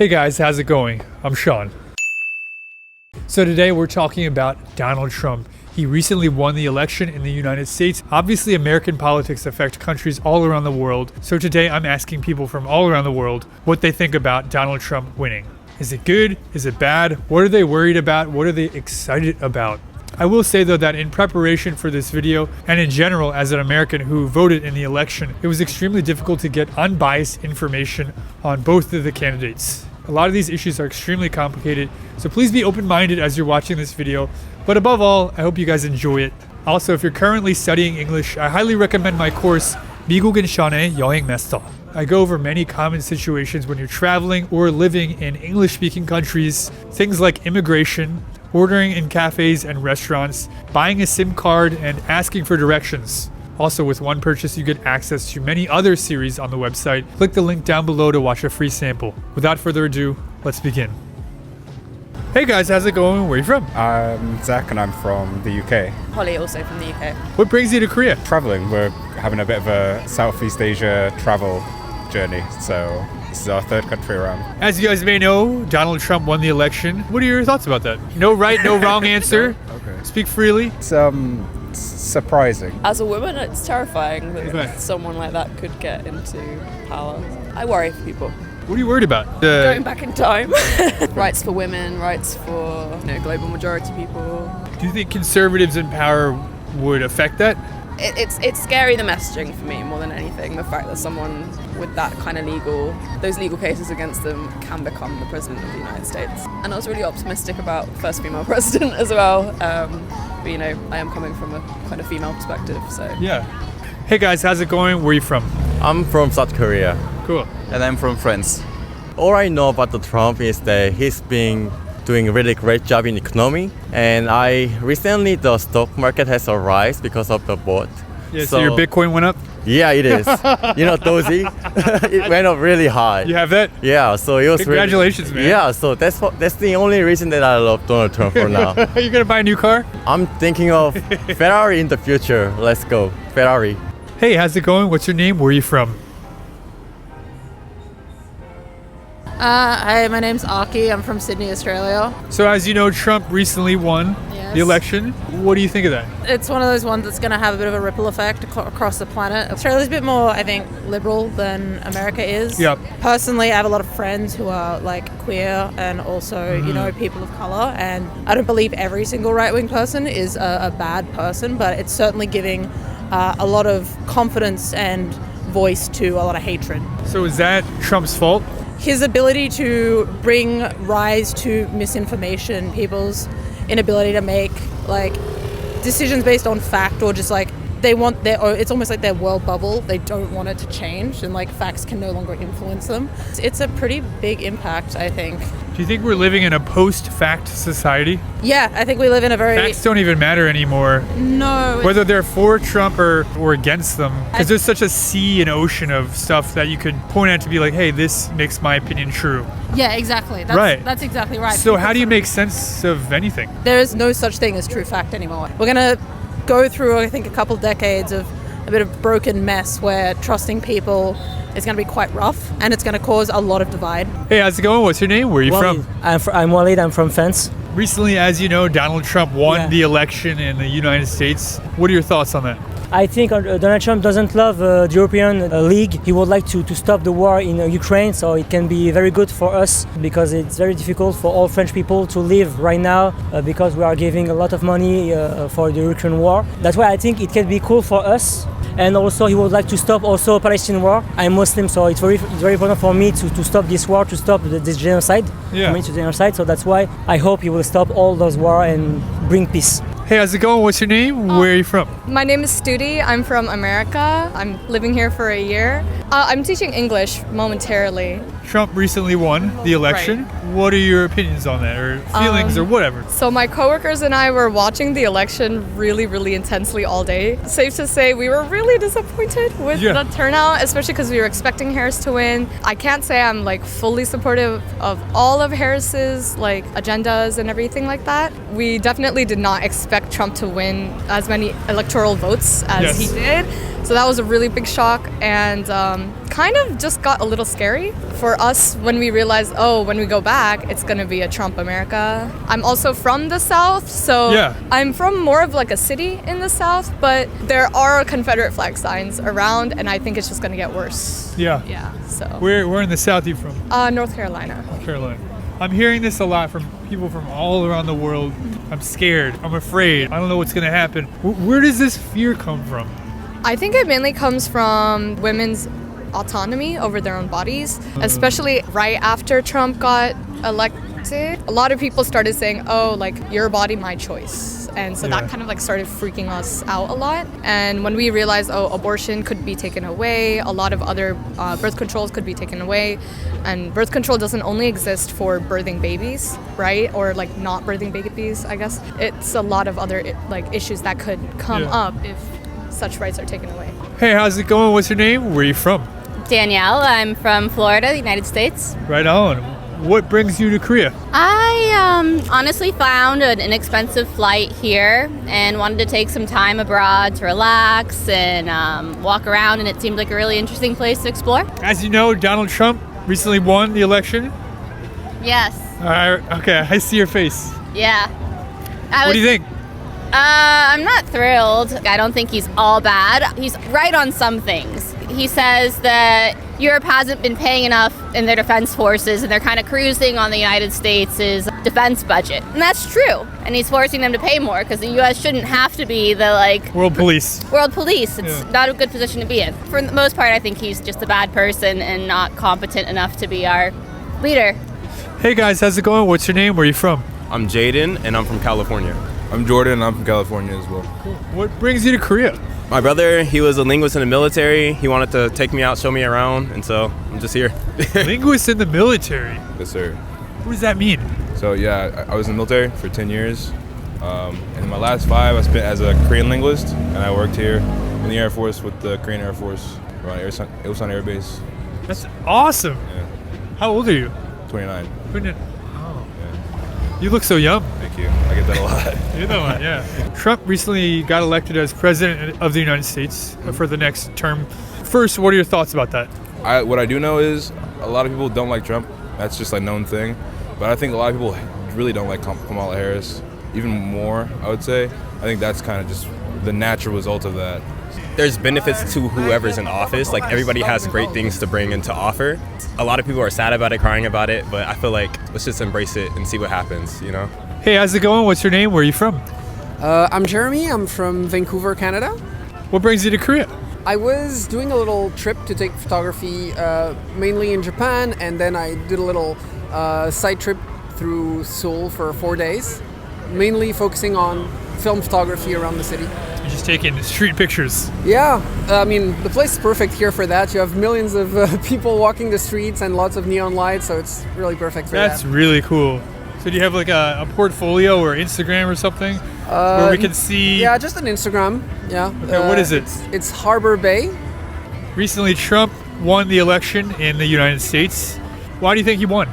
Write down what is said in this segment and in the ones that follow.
Hey guys, how's it going? I'm Sean. So today we're talking about Donald Trump. He recently won the election in the United States. Obviously, American politics affect countries all around the world. So today I'm asking people from all around the world what they think about Donald Trump winning. Is it good? Is it bad? What are they worried about? What are they excited about? I will say though that in preparation for this video and in general as an American who voted in the election, it was extremely difficult to get unbiased information on both of the candidates. A lot of these issues are extremely complicated, so please be open-minded as you're watching this video. But above all, I hope you guys enjoy it. Also, if you're currently studying English, I highly recommend my course, 미국인 션의 여행 마스터. I go over many common situations when you're traveling or living in English-speaking countries, things like immigration, ordering in cafes and restaurants, buying a SIM card, and asking for directions. Also, with one purchase, you get access to many other series on the website. Click the link down below to watch a free sample. Without further ado, let's begin. Hey guys, how's it going? Where are you from? I'm Zach and I'm from the UK. Holly, also from the UK. What brings you to Korea? Traveling, we're having a bit of a Southeast Asia travel journey, so this is our third country around. As you guys may know, Donald Trump won the election. What are your thoughts about that? No right, no wrong answer. Okay. Speak freely. It's surprising. As a woman, it's terrifying that Okay. someone like that could get into power. I worry for people. What are you worried about? Going back in time. Rights for women, rights for global majority people. Do you think conservatives in power would affect that? It's scary, the messaging for me more than anything. The fact that someone with that kind of those legal cases against them can become the president of the United States. And I was really optimistic about first female president as well. But I am coming from a kind of female perspective, so. Yeah. Hey guys, how's it going? Where are you from? I'm from South Korea. Cool. And I'm from France. All I know about the Trump is that he's been doing a really great job in economy, and recently the stock market has a rise because of the vote. Yeah, so your Bitcoin went up? Yeah, it is. Dozy, it went up really high. You have that? Yeah, so it was Congratulations, man. Yeah, so that's the only reason that I love Donald Trump for now. Are you gonna buy a new car? I'm thinking of Ferrari in the future. Let's go, Ferrari. Hey, how's it going? What's your name? Where are you from? Hi, my name's Aki. I'm from Sydney, Australia. So as you know, Trump recently won the election. What do you think of that? It's one of those ones that's going to have a bit of a ripple effect across the planet. Australia's a bit more, I think, liberal than America is. Yep. Personally, I have a lot of friends who are queer and also, people of color. And I don't believe every single right-wing person is a bad person, but it's certainly giving a lot of confidence and voice to a lot of hatred. So is that Trump's fault? His ability to bring rise to misinformation, people's inability to make decisions based on fact, or just they want it's almost like their world bubble. They don't want it to change, and facts can no longer influence them. It's a pretty big impact, I think. Do you think we're living in a post-fact society? Yeah, I think we live in a very... Facts don't even matter anymore. No. Whether they're for Trump or against them. Because there's such a sea and ocean of stuff that you could point at to be like, hey, this makes my opinion true. Yeah, exactly. That's exactly right. So how do you make sense of anything? There is no such thing as true fact anymore. We're going to go through, I think, a couple decades of a bit of broken mess where trusting people is going to be quite rough, and it's going to cause a lot of divide. Hey, how's it going? What's your name? Where are you from? I'm Walid. I'm from France. Recently, as you know, Donald Trump won the election in the United States. What are your thoughts on that? I think Donald Trump doesn't love the European League. He would like to stop the war in Ukraine, so it can be very good for us because it's very difficult for all French people to live right now because we are giving a lot of money for the Ukraine war. That's why I think it can be cool for us. And also he would like to stop also Palestinian war. I'm Muslim, so it's very important for me to stop this war, to stop this genocide. Yeah. Genocide. So that's why I hope he will stop all those war and bring peace. Hey, how's it going? What's your name? Where are you from? My name is Studi. I'm from America. I'm living here for a year. I'm teaching English momentarily. Trump recently won the election. Right. What are your opinions on that, or feelings, or whatever? So my coworkers and I were watching the election really, really intensely all day. Safe to say we were really disappointed with the turnout, especially because we were expecting Harris to win. I can't say I'm fully supportive of all of Harris's agendas and everything like that. We definitely did not expect Trump to win as many electoral votes as he did. So that was a really big shock, and kind of just got a little scary for us when we realized, when we go back, it's going to be a Trump America. I'm also from the South, so I'm from more of like a city in the South, but there are Confederate flag signs around, and I think it's just going to get worse. Yeah. Yeah, so. Where in the South are you from? North Carolina. North Carolina. I'm hearing this a lot from people from all around the world. I'm scared. I'm afraid. I don't know what's going to happen. Where does this fear come from? I think it mainly comes from women's autonomy over their own bodies, especially right after Trump got elected. A lot of people started saying, your body, my choice. And so that kind of started freaking us out a lot. And when we realized, abortion could be taken away, a lot of other birth controls could be taken away. And birth control doesn't only exist for birthing babies, right? Or not birthing babies, I guess. It's a lot of other issues that could come up if such rights are taken away. Hey, how's it going? What's your name? Where are you from? Danielle, I'm from Florida, the United States. Right on. What brings you to Korea? I honestly found an inexpensive flight here and wanted to take some time abroad to relax and walk around, and it seemed like a really interesting place to explore. As you know, Donald Trump recently won the election. Yes. Okay, I see your face. Yeah. What do you think? I'm not thrilled. I don't think he's all bad. He's right on some things. He says that Europe hasn't been paying enough in their defense forces and they're kind of cruising on the United States' defense budget. And that's true. And he's forcing them to pay more because the U.S. shouldn't have to be the world police. World police. It's not a good position to be in. For the most part, I think he's just a bad person and not competent enough to be our leader. Hey guys, how's it going? What's your name? Where are you from? I'm Jaden and I'm from California. I'm Jordan and I'm from California as well. Cool. What brings you to Korea? My brother, he was a linguist in the military. He wanted to take me out, show me around, and so I'm just here. Linguist in the military? Yes, sir. What does that mean? So yeah, I was in the military for 10 years. And my last 5 I spent as a Korean linguist, and I worked here in the Air Force with the Korean Air Force around Ilsan Air Base. That's awesome. Yeah. How old are you? 29. 29. Oh. Yeah. You look so young. Thank you. I get that a lot. You know what? Yeah. Trump recently got elected as president of the United States for the next term. First, what are your thoughts about that? What I do know is a lot of people don't like Trump. That's just a known thing. But I think a lot of people really don't like Kamala Harris. Even more, I would say. I think that's kind of just the natural result of that. There's benefits to whoever's in office. Everybody has great things to bring and to offer. A lot of people are sad about it, crying about it, but I feel like let's just embrace it and see what happens, you know? Hey, how's it going? What's your name? Where are you from? I'm Jeremy. I'm from Vancouver, Canada. What brings you to Korea? I was doing a little trip to take photography, mainly in Japan, and then I did a little side trip through Seoul for 4 days, mainly focusing on film photography around the city. You're just taking street pictures. Yeah, I mean, the place is perfect here for that. You have millions of people walking the streets and lots of neon lights, so it's really perfect for that. That's really cool. So do you have a portfolio or Instagram or something where we can see? Yeah, just an Instagram. Yeah. Okay, what is it? It's Harbor Bay. Recently, Trump won the election in the United States. Why do you think he won?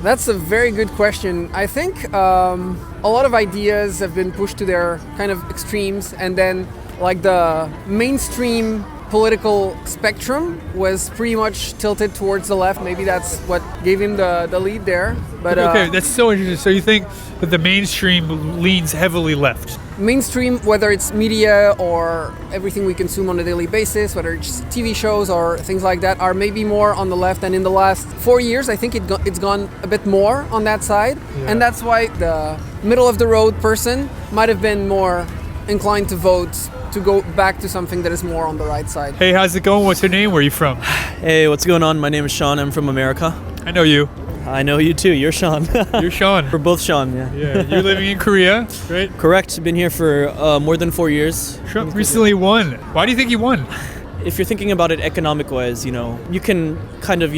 That's a very good question. I think a lot of ideas have been pushed to their kind of extremes, and then the mainstream political spectrum was pretty much tilted towards the left. Maybe that's what gave him the lead there. But okay, that's so interesting. So you think that the mainstream leans heavily left? Mainstream, whether it's media or everything we consume on a daily basis, whether it's TV shows or things like that, are maybe more on the left. And in the last 4 years, I think it's gone a bit more on that side. Yeah. And that's why the middle of the road person might have been more inclined to vote to go back to something that is more on the right side. Hey, how's it going? What's your name? Where are you from? Hey, what's going on? My name is Sean. I'm from America. I know you. I know you too. You're Sean. You're Sean. We're both Sean, yeah. Yeah, you're living in Korea, right? Correct. Been here for more than 4 years. Trump recently won. Why do you think he won? If you're thinking about it economic-wise, you can kind of,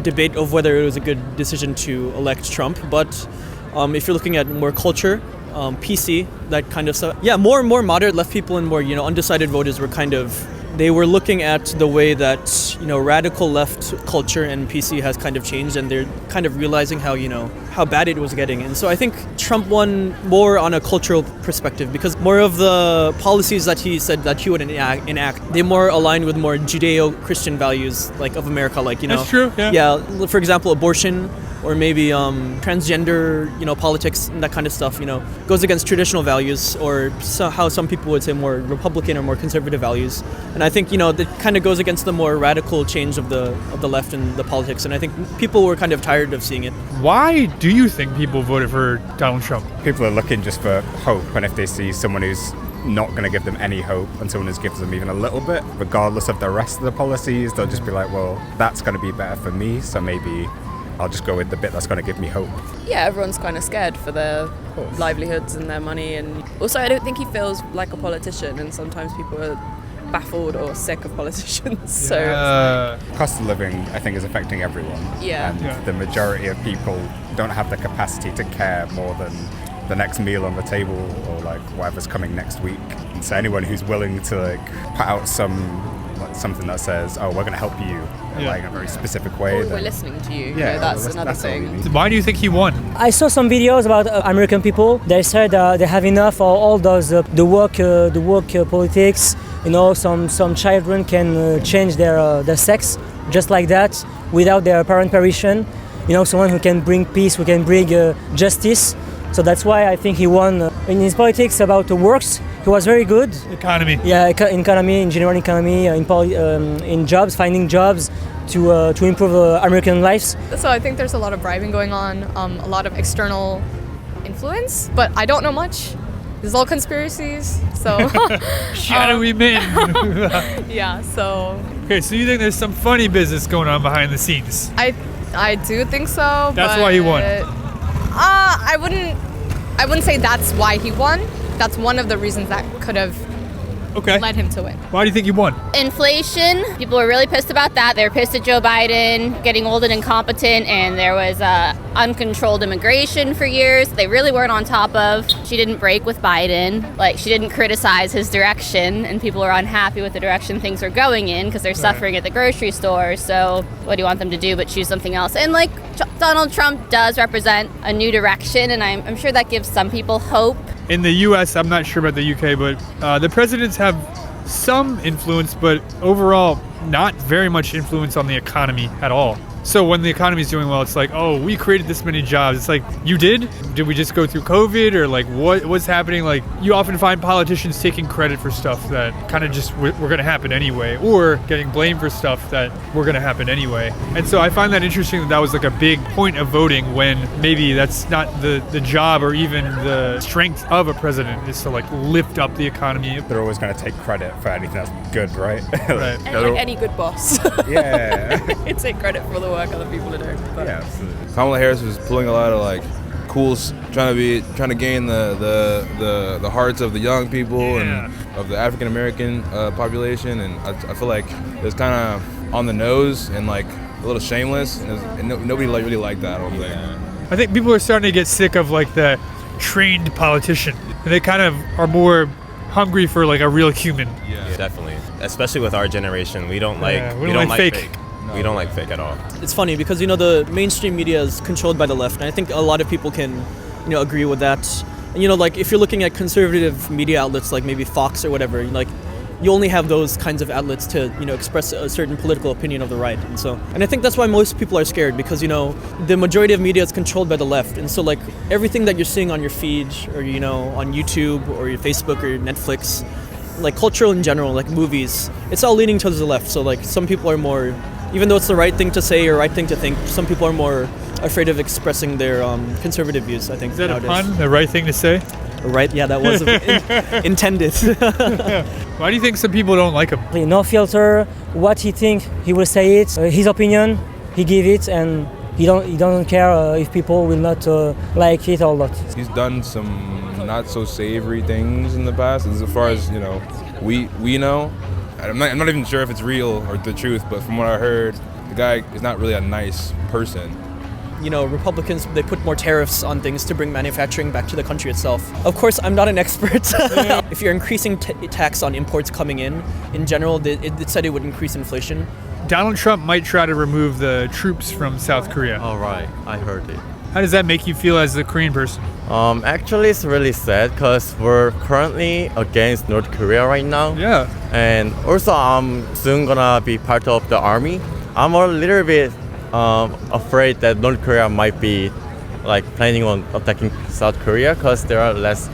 debate of whether it was a good decision to elect Trump. But if you're looking at more culture, PC, that kind of stuff. Yeah, more moderate left people and more, undecided voters were kind of they were looking at the way that, radical left culture and PC has kind of changed, and they're kind of realizing how bad it was getting. And so I think Trump won more on a cultural perspective, because more of the policies that he said that he would enact, they more aligned with more Judeo-Christian values of America, That's true, yeah. Yeah, for example, abortion, or maybe transgender, politics and that kind of stuff, goes against traditional values, or how some people would say more Republican or more conservative values. And I think, that kind of goes against the more radical change of the left and the politics. And I think people were kind of tired of seeing it. Why do you think people voted for Donald Trump? People are looking just for hope, and if they see someone who's not going to give them any hope and someone who gives them even a little bit, regardless of the rest of the policies, they'll just be like, well, that's going to be better for me, so maybe I'll just go with the bit that's going to give me hope. Yeah, everyone's kind of scared for their livelihoods and their money, and also I don't think he feels like a politician, and sometimes people are baffled or sick of politicians. So cost of living, I think, is affecting everyone. Yeah. And the majority of people don't have the capacity to care more than the next meal on the table or whatever's coming next week. And so anyone who's willing to put out something that says, oh, we're going to help you in a very specific way. We're listening to you. Yeah, that's another thing. Why do you think he won? I saw some videos about American people. They said they have enough of all those the work politics. Some children can change their sex just like that without their parent permission. Someone who can bring peace, who can bring justice. So that's why I think he won. In his politics about the works, he was very good. Economy. Yeah, economy, in general economy, in jobs, finding jobs to improve American lives. So I think there's a lot of bribing going on, a lot of external influence, but I don't know much. This is all conspiracies, so... Shadowy men. Yeah, so... Okay, so you think there's some funny business going on behind the scenes? I do think so. That's why he won. I wouldn't say that's why he won. That's one of the reasons that could have led him to win. Why do you think he won? Inflation. People were really pissed about that. They were pissed at Joe Biden getting old and incompetent, and there was uncontrolled immigration for years. They really weren't on top of. She didn't break with Biden. She didn't criticize his direction, and people are unhappy with the direction things are going in because they're suffering at the grocery store. So what do you want them to do but choose something else? And Donald Trump does represent a new direction, and I'm sure that gives some people hope. In the US, I'm not sure about the UK, but the presidents have some influence, but overall not very much influence on the economy at all. So when the economy is doing well, it's like, oh, we created this many jobs. It's like, you did? Did we just go through COVID? Or what's happening? You often find politicians taking credit for stuff that kind of just were going to happen anyway, or getting blamed for stuff that were going to happen anyway. And so I find that interesting that was a big point of voting, when maybe that's not the job or even the strength of a president, is to lift up the economy. They're always going to take credit for anything that's good, right? Right. And any good boss. Yeah. You take credit for the work other people are doing. But. Yeah, absolutely. Kamala Harris was pulling a lot of cools, trying to gain the hearts of the young people and of the African American population, and I feel like it was kind of on the nose and a little shameless, and nobody really liked that. I don't think. I think people are starting to get sick of the trained politician, and they kind of are more hungry for a real human. Yeah, definitely. Especially with our generation, we don't like fake. We don't like fake at all. It's funny because the mainstream media is controlled by the left, and I think a lot of people can agree with that. And if you're looking at conservative media outlets like maybe Fox or whatever, you only have those kinds of outlets to express a certain political opinion of the right. And I think that's why most people are scared, because the majority of media is controlled by the left, and so everything that you're seeing on your feed or on YouTube or your Facebook or your Netflix, cultural in general, movies, it's all leaning towards the left. So some people are more, even though it's the right thing to say or right thing to think, some people are more afraid of expressing their conservative views, I think. Is that nowadays. a pun? The right thing to say? Right, yeah, that was intended. Why do you think some people don't like him? No filter. What he thinks, he will say it. His opinion, he give it, and he doesn't care if people will not like it or not. He's done some not so savory things in the past, as far as we know. I'm not even sure if it's real or the truth, but from what I heard, the guy is not really a nice person. Republicans, they put more tariffs on things to bring manufacturing back to the country itself. Of course, I'm not an expert. If you're increasing tax on imports coming in general, it said it would increase inflation. Donald Trump might try to remove the troops from South Korea. All right, I heard it. How does that make you feel as a Korean person? Actually, it's really sad because we're currently against North Korea right now. Yeah. And also, I'm soon gonna be part of the army. I'm a little bit afraid that North Korea might be like planning on attacking South Korea because there are less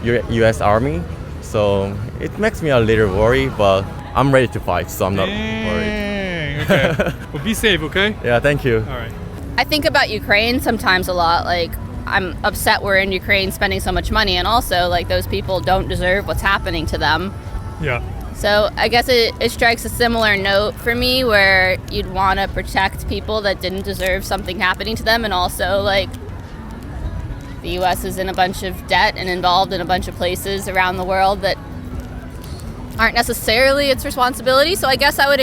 U.S. army. So it makes me a little worried, but I'm ready to fight, so I'm not worried. Okay. Well, be safe, okay? Yeah, thank you. All right. I think about Ukraine sometimes a lot. Like, I'm upset we're in Ukraine spending so much money, and also, like, those people don't deserve what's happening to them. Yeah. So I guess it strikes a similar note for me where you'd want to protect people that didn't deserve something happening to them, and also, like, the U.S. is in a bunch of debt and involved in a bunch of places around the world that aren't necessarily its responsibility. So I guess I would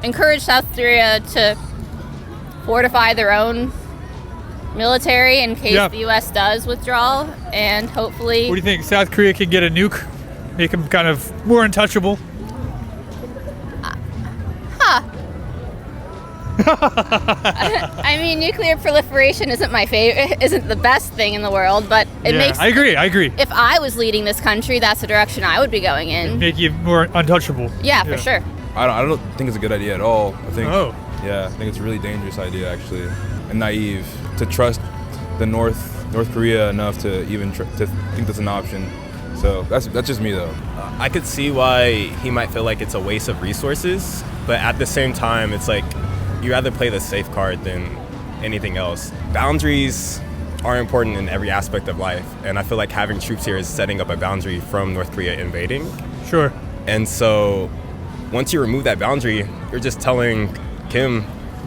encourage South Korea to fortify their own military in case the U.S. does withdraw, and hopefully... What do you think? South Korea can get a nuke? Make them kind of more untouchable? I mean, nuclear proliferation isn't my favorite, isn't the best thing in the world, but it makes... I agree. If I was leading this country, that's the direction I would be going in. Make you more untouchable. Yeah, for sure. I don't think it's a good idea at all. I think I think it's a really dangerous idea, actually, and naive to trust the North Korea enough to even to think that's an option. So that's just me, though. I could see why he might feel like it's a waste of resources, but at the same time, it's like you rather play the safe card than anything else. Boundaries are important in every aspect of life, and I feel like having troops here is setting up a boundary from North Korea invading. Sure. And so once you remove that boundary, you're just telling Kim,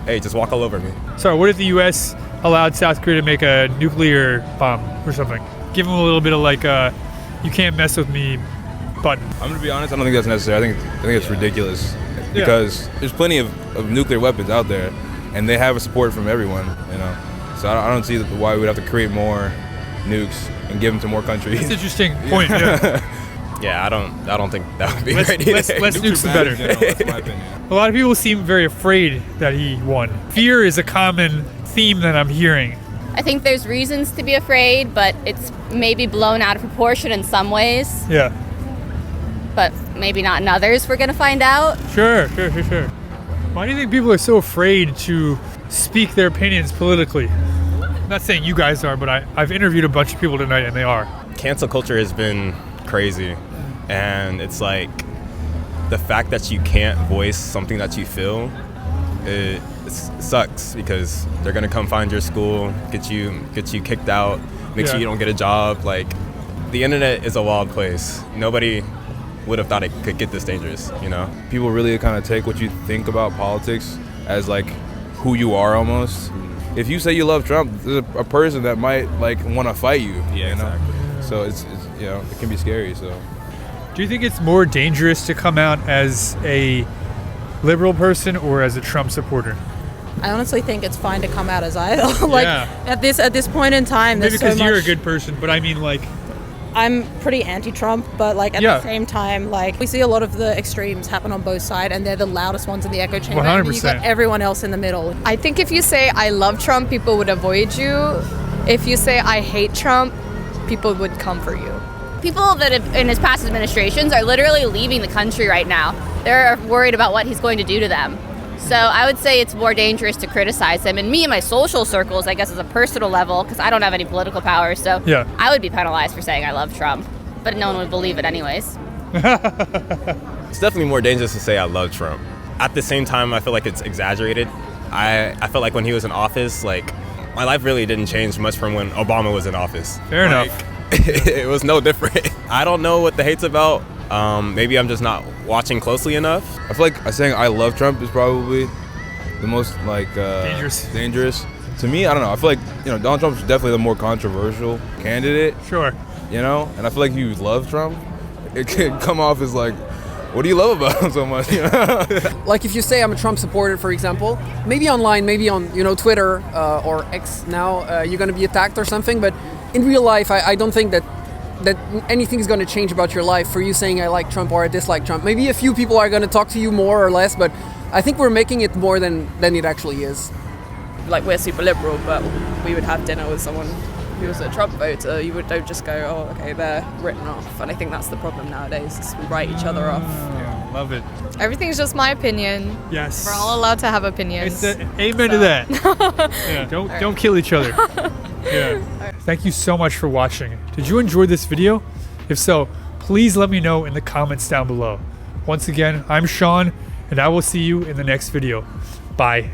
hey, just walk all over me. So what if the U.S. allowed South Korea to make a nuclear bomb or something? Give them a little bit of like you can't mess with me button. I'm gonna be honest, I don't think that's necessary. I think it's ridiculous because there's plenty of nuclear weapons out there, and they have a support from everyone. So I don't see why we'd have to create more nukes and give them to more countries. That's an interesting point. Yeah. I don't think that would be a great idea. Less nukes the better. That's my opinion. A lot of people seem very afraid that he won. Fear is a common theme that I'm hearing. I think there's reasons to be afraid, but it's maybe blown out of proportion in some ways. Yeah. But maybe not in others. We're gonna find out. Sure. Why do you think people are so afraid to speak their opinions politically? I'm not saying you guys are, but I've interviewed a bunch of people tonight and they are. Cancel culture has been crazy, and it's like the fact that you can't voice something that you feel, it sucks because they're gonna come find your school, get you kicked out, make sure you don't get a job. Like, the internet is a wild place. Nobody would have thought it could get this dangerous, People really kind of take what you think about politics as like who you are almost. If you say you love Trump, there's a person that might like want to fight you. Exactly. So it's it can be scary. So do you think it's more dangerous to come out as a liberal person or as a Trump supporter? I honestly think it's fine to come out as either. At this point in time, maybe there's because so you're much, a good person, but I mean like I'm pretty anti-Trump, but like at the same time, like we see a lot of the extremes happen on both sides, and they're the loudest ones in the echo chamber. 100%. And you've got everyone else in the middle. I think if you say I love Trump, people would avoid you. If you say I hate Trump, people would come for you. People that have, in his past administrations are literally leaving the country right now. They're worried about what he's going to do to them. So I would say it's more dangerous to criticize him. And me and my social circles, I guess, as a personal level, because I don't have any political power, so I would be penalized for saying I love Trump. But no one would believe it anyways. It's definitely more dangerous to say I love Trump. At the same time, I feel like it's exaggerated. I felt like when he was in office, like, my life really didn't change much from when Obama was in office. Fair enough. It was no different. I don't know what the hate's about. Maybe I'm just not watching closely enough. I feel like saying I love Trump is probably the most like dangerous. To me, I don't know. I feel like Donald Trump's definitely the more controversial candidate. Sure. And I feel like if you love Trump, it can come off as like what do you love about him so much? You know? Like if you say I'm a Trump supporter, for example, maybe online, maybe on Twitter or X now, you're gonna be attacked or something. But in real life, I don't think that anything is gonna change about your life for you saying I like Trump or I dislike Trump. Maybe a few people are gonna talk to you more or less, but I think we're making it more than it actually is. Like we're super liberal, but we would have dinner with someone who was a Trump voter. Don't just go, oh, okay, they're written off. And I think that's the problem nowadays. Is we write each other off. Yeah, love it. Everything's just my opinion. Yes. We're all allowed to have opinions. Amen to that. Yeah, don't kill each other. Yeah. Thank you so much for watching. Did you enjoy this video? If so, please let me know in the comments down below. Once again, I'm Sean, and I will see you in the next video. Bye.